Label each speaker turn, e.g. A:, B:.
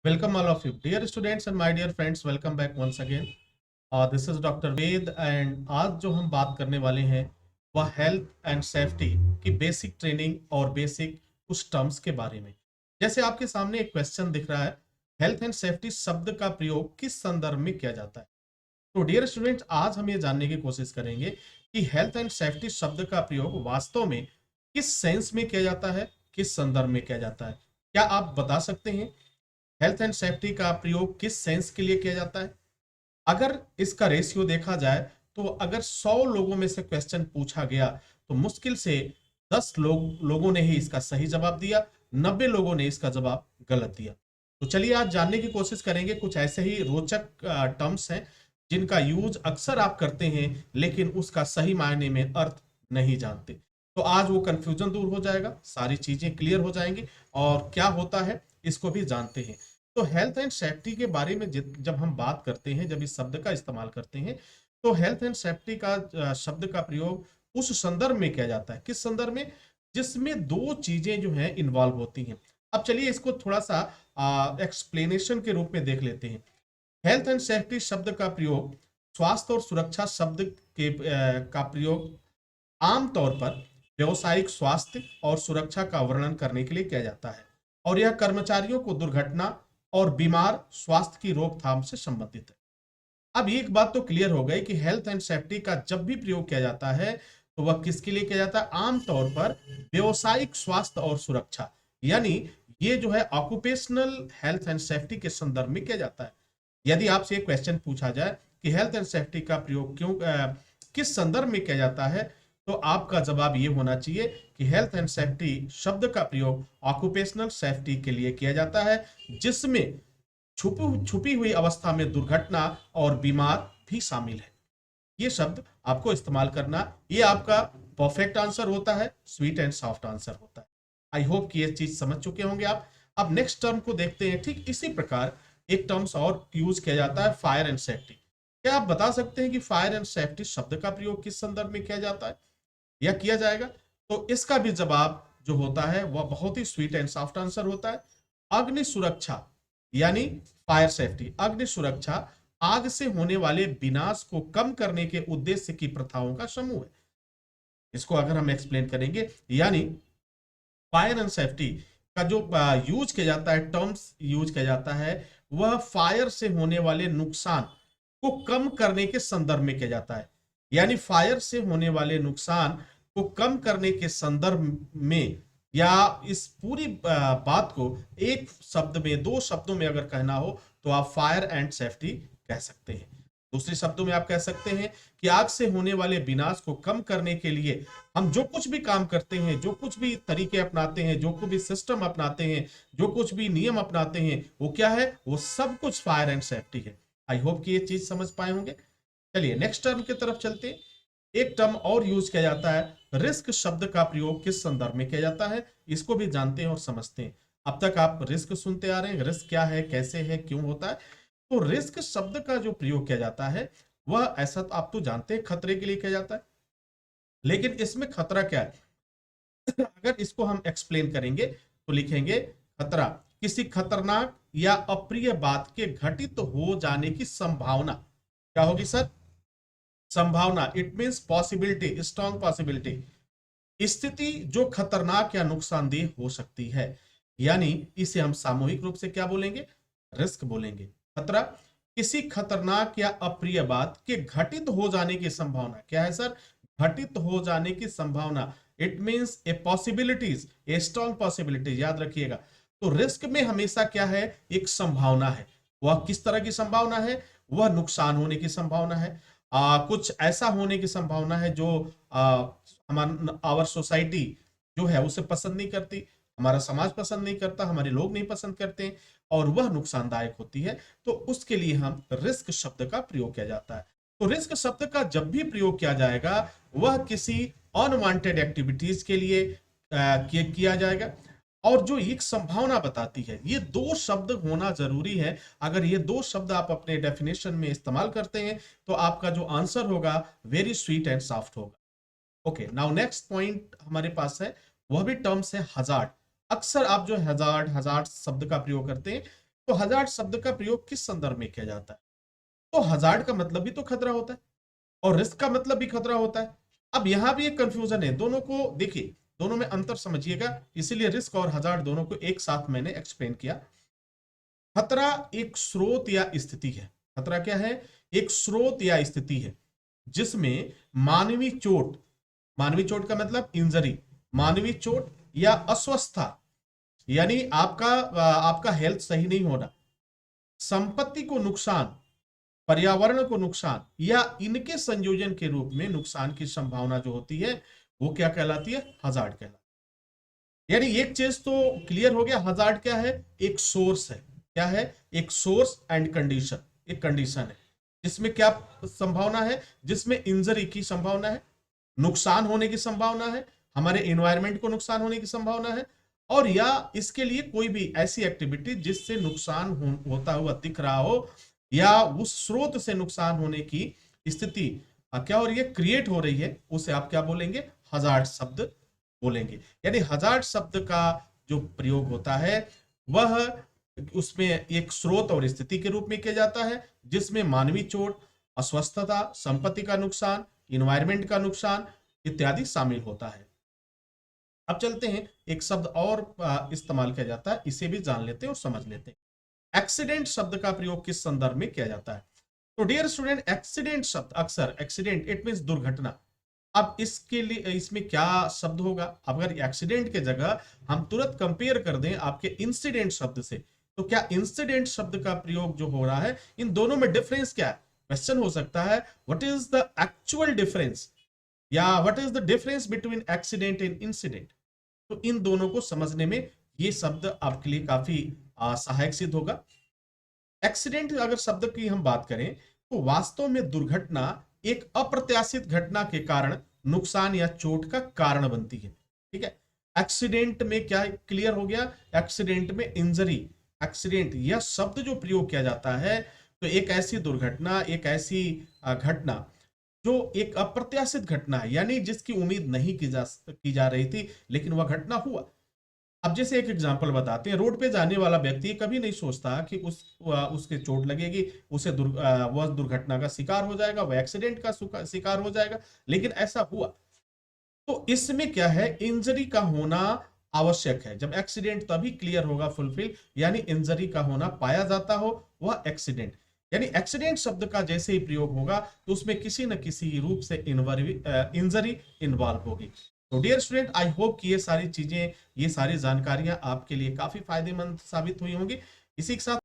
A: Welcome all of you, dear students and my dear friends. Welcome back once again. This is Dr. Ved and आज जो हम बात करने वाले हैं वह हेल्थ एंड सेफ्टी की बेसिक ट्रेनिंग और बेसिक कुछ टर्म्स के बारे में। जैसे आपके सामने एक क्वेश्चन दिख रहा है, हेल्थ एंड सेफ्टी शब्द का प्रयोग किस संदर्भ में किया जाता है। तो डियर स्टूडेंट्स, आज हम ये जानने की कोशिश करेंगे कि हेल्थ एंड सेफ्टी शब्द का प्रयोग वास्तव में किस सेंस में किया जाता है, किस संदर्भ में किया जाता है। क्या आप बता सकते हैं हेल्थ एंड सेफ्टी का प्रयोग किस सेंस के लिए किया जाता है। अगर इसका रेशियो देखा जाए तो अगर 100 लोगों में से क्वेश्चन पूछा गया तो मुश्किल से 10 लोगों ने ही इसका सही जवाब दिया, 90 लोगों ने इसका जवाब गलत दिया। तो चलिए आज जानने की कोशिश करेंगे, कुछ ऐसे ही रोचक टर्म्स हैं जिनका यूज अक्सर आप करते हैं लेकिन उसका सही मायने में अर्थ नहीं जानते। तो आज वो कंफ्यूजन दूर हो जाएगा, सारी चीजें क्लियर हो जाएंगी और क्या होता है इसको भी जानते हैं। तो हेल्थ एंड सेफ्टी के बारे में जब हम बात करते हैं, जब इस शब्द का इस्तेमाल करते हैं, तो हेल्थ एंड सेफ्टी का शब्द का प्रयोग उस संदर्भ में किया जाता है। किस संदर्भ में? जिसमें दो चीजें जो हैं इन्वॉल्व होती हैं। अब चलिए इसको थोड़ा सा एक्सप्लेनेशन के रूप में देख लेते हैं। हेल्थ एंड सेफ्टी शब्द का प्रयोग स्वास्थ्य और सुरक्षा शब्द का प्रयोग आमतौर पर व्यवसायिक स्वास्थ्य और सुरक्षा का वर्णन करने के लिए किया जाता है और यह कर्मचारियों को दुर्घटना और बीमार स्वास्थ्य की रोकथाम से संबंधित है। अब एक बात तो क्लियर हो गई कि हेल्थ एंड सेफ्टी का जब भी प्रयोग किया जाता है तो वह किसके लिए किया जाता है? आमतौर पर व्यवसायिक स्वास्थ्य और सुरक्षा, यानी ये जो है ऑक्यूपेशनल हेल्थ एंड सेफ्टी के संदर्भ में किया जाता है। यदि आपसे एक क्वेश्चन पूछा जाए कि हेल्थ एंड सेफ्टी का प्रयोग किस संदर्भ में किया जाता है, तो आपका जवाब ये होना चाहिए कि हेल्थ एंड सेफ्टी शब्द का प्रयोग ऑक्यूपेशनल सेफ्टी के लिए किया जाता है, जिसमें छुपी हुई अवस्था में दुर्घटना और बीमार भी शामिल है। ये शब्द आपको इस्तेमाल करना, ये आपका परफेक्ट आंसर होता है, स्वीट एंड सॉफ्ट आंसर होता है। आई होप कि ये चीज समझ चुके होंगे आप। अब नेक्स्ट टर्म को देखते हैं। ठीक इसी प्रकार एक टर्म्स और यूज किया जाता है, फायर एंड सेफ्टी। क्या आप बता सकते हैं कि फायर एंड सेफ्टी शब्द का प्रयोग किस संदर्भ में किया जाता है या किया जाएगा? तो इसका भी जवाब जो होता है वह बहुत ही स्वीट एंड सॉफ्ट आंसर होता है, अग्नि सुरक्षा, यानी फायर सेफ्टी। अग्नि सुरक्षा आग से होने वाले विनाश को कम करने के उद्देश्य की प्रथाओं का समूह है। इसको अगर हम एक्सप्लेन करेंगे, यानी फायर एंड सेफ्टी का जो यूज किया जाता है, टर्म्स यूज किया जाता है, वह फायर से होने वाले नुकसान को कम करने के संदर्भ में किया जाता है। यानी फायर से होने वाले नुकसान को कम करने के संदर्भ में, या इस पूरी बात को एक शब्द में, दो शब्दों में अगर कहना हो तो आप फायर एंड सेफ्टी कह सकते हैं। दूसरे शब्दों में आप कह सकते हैं कि आग से होने वाले विनाश को कम करने के लिए हम जो कुछ भी काम करते हैं, जो कुछ भी तरीके अपनाते हैं, जो कुछ भी सिस्टम अपनाते हैं, जो कुछ भी नियम अपनाते हैं, वो क्या है? वो सब कुछ फायर एंड सेफ्टी है। आई होप कि ये चीज समझ पाए होंगे। चलिए नेक्स्ट टर्म की तरफ चलते हैं। एक टर्म और यूज किया जाता है, रिस्क शब्द का प्रयोग किस संदर्भ में किया जाता है, इसको भी जानते हैं और समझते हैं। अब तक आप रिस्क सुनते आ रहे हैं, रिस्क क्या है, कैसे है, क्यों होता है। तो रिस्क शब्द का जो प्रयोग किया जाता है वह, ऐसा तो आप तो जानते हैं, खतरे के लिए किया जाता है। लेकिन इसमें खतरा क्या है? अगर इसको हम एक्सप्लेन करेंगे तो लिखेंगे खतरा किसी खतरनाक या अप्रिय बात के घटित हो जाने की संभावना। क्या होगी सर? संभावना। It means possibility, strong possibility. स्थिति जो खतरनाक या नुकसानदेह हो सकती है, यानी इसे हम सामूहिक रूप से क्या बोलेंगे? रिस्क बोलेंगे। खतरा किसी खतरनाक या अप्रिय बात के घटित हो जाने की संभावना। क्या है सर? घटित हो जाने की संभावना। It means A possibilities, a strong possibility, याद रखिएगा। तो रिस्क में हमेशा क्या है? एक संभावना है। वह किस तरह की संभावना है? वह नुकसान होने की संभावना है, कुछ ऐसा होने की संभावना है जो हमारा आवर सोसाइटी जो है उसे पसंद नहीं करती, हमारा समाज पसंद नहीं करता, हमारे लोग नहीं पसंद करते और वह नुकसानदायक होती है। तो उसके लिए हम रिस्क शब्द का प्रयोग किया जाता है। तो रिस्क शब्द का जब भी प्रयोग किया जाएगा वह किसी अनवांटेड एक्टिविटीज के लिए किया जाएगा, और जो एक संभावना बताती है। ये दो शब्द होना जरूरी है। अगर ये दो शब्द आप अपने डेफिनेशन में इस्तेमाल करते हैं तो आपका जो आंसर होगा वेरी स्वीट एंड सॉफ्ट होगा। ओके, नाउ नेक्स्ट पॉइंट हमारे पास है, वह भी टर्म्स है हजार्ड। अक्सर आप जो हजार्ड हजार्ड शब्द का प्रयोग करते हैं, तो हजार्ड शब्द का प्रयोग किस संदर्भ में किया जाता है? तो हजार्ड का मतलब भी तो खतरा होता है और रिस्क का मतलब भी खतरा होता है। अब यहां भी एक कंफ्यूजन है, दोनों को देखिए, दोनों में अंतर समझिएगा, इसीलिए रिस्क और हजार्ड दोनों को एक साथ मैंने एक्सप्लेन किया। खतरा एक स्रोत या स्थिति है। खतरा क्या है? एक स्रोत या स्थिति है जिसमें मानवीय चोट, मानवीय चोट का मतलब इंजरी, मानवीय चोट या अस्वस्थता, यानी आपका हेल्थ सही नहीं होना, संपत्ति को नुकसान, पर्यावरण को नुकसान या इनके संयोजन के रूप में नुकसान की संभावना जो होती है वो क्या कहलाती है? हजार्ड कहलाती है। यानी एक चीज तो क्लियर हो गया, हजार्ड क्या है? एक सोर्स है। क्या है? एक सोर्स एंड कंडीशन, एक कंडीशन है जिसमें क्या संभावना है? जिसमें इंजरी की संभावना है, नुकसान होने की संभावना है, हमारे एनवायरमेंट को नुकसान होने की संभावना है, और या इसके लिए कोई भी ऐसी एक्टिविटी जिससे नुकसान होता हुआ दिख रहा हो या उस स्रोत से नुकसान होने की स्थिति क्या हो रही है? क्रिएट हो रही है, उसे आप क्या बोलेंगे? हजार्ड शब्द बोलेंगे। यानी हजार्ड शब्द का जो प्रयोग होता है वह उसमें एक स्रोत और स्थिति के रूप में किया जाता है जिसमें मानवीय चोट, अस्वस्थता, संपत्ति का नुकसान, इन्वायरमेंट का नुकसान इत्यादि शामिल होता है। अब चलते हैं, एक शब्द और इस्तेमाल किया जाता है, इसे भी जान लेते हैं और समझ लेते हैं। एक्सीडेंट शब्द का प्रयोग किस संदर्भ में किया जाता है? तो डियर स्टूडेंट, एक्सीडेंट शब्द अक्सर, एक्सीडेंट इट मींस दुर्घटना। अब इसके लिए इसमें क्या शब्द होगा? अगर एक्सीडेंट के जगह हम तुरंत कंपेयर कर दें आपके इंसिडेंट शब्द से, तो क्या इंसिडेंट शब्द का प्रयोग जो हो रहा है, इन दोनों में डिफरेंस क्या है? क्वेश्चन हो सकता है what is the actual difference, या what is the difference between accident and incident. तो इन दोनों को समझने में ये शब्द आपके लिए काफी सहायक सिद्ध होगा। एक्सीडेंट अगर शब्द की हम बात करें तो वास्तव में दुर्घटना एक अप्रत्याशित घटना के कारण नुकसान या चोट का कारण बनती है। ठीक है, एक्सीडेंट में क्या क्लियर हो गया? एक्सीडेंट में इंजरी, एक्सीडेंट यह शब्द जो प्रयोग किया जाता है तो एक ऐसी दुर्घटना, एक ऐसी घटना जो एक अप्रत्याशित घटना है, यानी जिसकी उम्मीद नहीं की जा रही थी लेकिन वह घटना हुआ। अब जैसे एक एग्जांपल बताते हैं, रोड पे जाने वाला व्यक्ति कभी नहीं सोचता कि उसके चोट लगेगी, वह दुर्घटना का शिकार हो जाएगा, वह एक्सीडेंट का शिकार हो जाएगा, लेकिन ऐसा हुआ। तो इसमें क्या है? इंजरी का होना आवश्यक है। जब एक्सीडेंट तभी क्लियर होगा, फुलफिल, यानी इंजरी का होना पाया जाता हो, वह एक्सीडेंट। यानी एक्सीडेंट शब्द का जैसे ही प्रयोग होगा तो उसमें किसी न किसी रूप से इंजरी इन्वॉल्व होगी। तो डियर स्टूडेंट, आई होप कि ये सारी चीजें, ये सारी जानकारियां आपके लिए काफी फायदेमंद साबित हुई होंगी। इसी के साथ